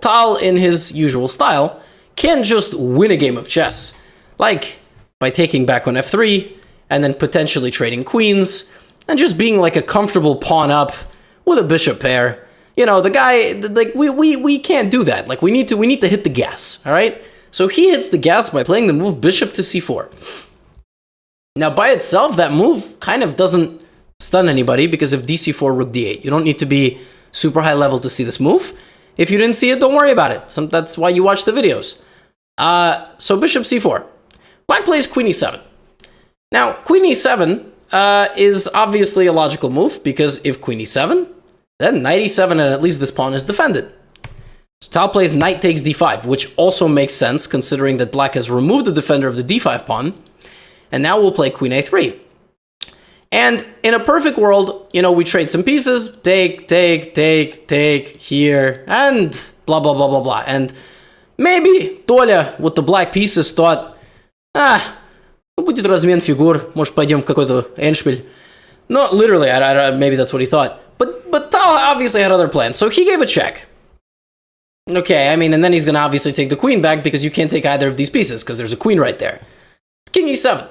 Tal, in his usual style, can just win a game of chess. Like, by taking back on f3, and then potentially trading queens, and just being like a comfortable pawn up with a bishop pair. You know, the guy, like, we can't do that. Like, we need to hit the gas, all right? So he hits the gas by playing the move bishop to c4. Now, by itself, that move kind of doesn't stun anybody, because of dc4, rook d8. You don't need to be super high level to see this move. If you didn't see it, don't worry about it. That's why you watch the videos. So bishop c4. Black plays queen e7. Now, queen e7 is obviously a logical move, because if queen e7, then knight e7, and at least this pawn is defended. So Tal plays knight takes d5, which also makes sense, considering that black has removed the defender of the d5 pawn. And now we'll play queen a3. And in a perfect world, you know, we trade some pieces, take, here, and blah, blah, blah, blah, blah. And maybe Toля with the black pieces thought, будет размен фигур, может пойдем в какой-то эндшпиль. No, literally, maybe that's what he thought. But Tal obviously had other plans, so he gave a check. Okay, I mean, and then he's gonna obviously take the queen back, because you can't take either of these pieces, because there's a queen right there. King e7.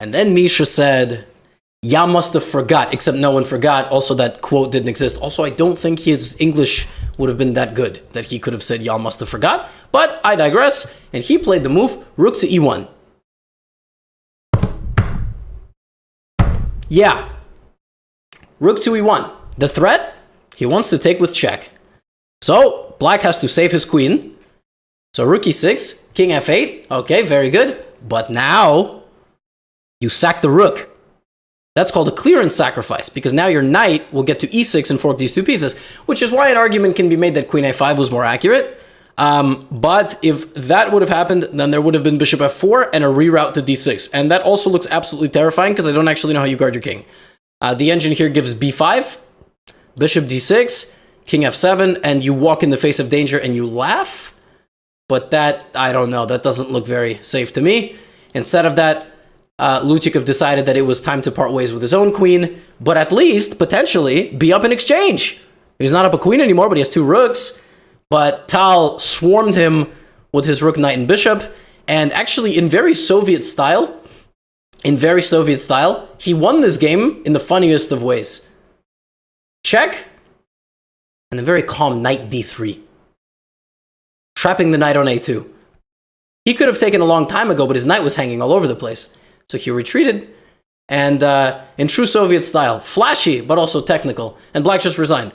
And then Misha said, "Ya must have forgot," except no one forgot. Also, that quote didn't exist. Also, I don't think his English would have been that good that he could have said, "Y'all must have forgot." But I digress, and he played the move rook to e1. Yeah, rook to e1. The threat? He wants to take with check. So black has to save his queen. So rook e6, king f8. Okay, very good. But now you sack the rook. That's called a clearance sacrifice, because now your knight will get to e6 and fork these two pieces, which is why an argument can be made that queen a5 was more accurate. But if that would have happened, then there would have been bishop f4 and a reroute to d6. And that also looks absolutely terrifying, because I don't actually know how you guard your king. The engine here gives b5, bishop d6, king f7, and you walk in the face of danger and you laugh. But that, I don't know, that doesn't look very safe to me. Instead of that, Lutikov decided that it was time to part ways with his own queen, but at least, potentially, be up in exchange. He's not up a queen anymore, but he has two rooks. But Tal swarmed him with his rook, knight, and bishop, and actually, in very Soviet style, he won this game in the funniest of ways. Check, and a very calm knight d3. Trapping the knight on a2. He could have taken a long time ago, but his knight was hanging all over the place. So he retreated, and in true Soviet style, flashy, but also technical, and black just resigned.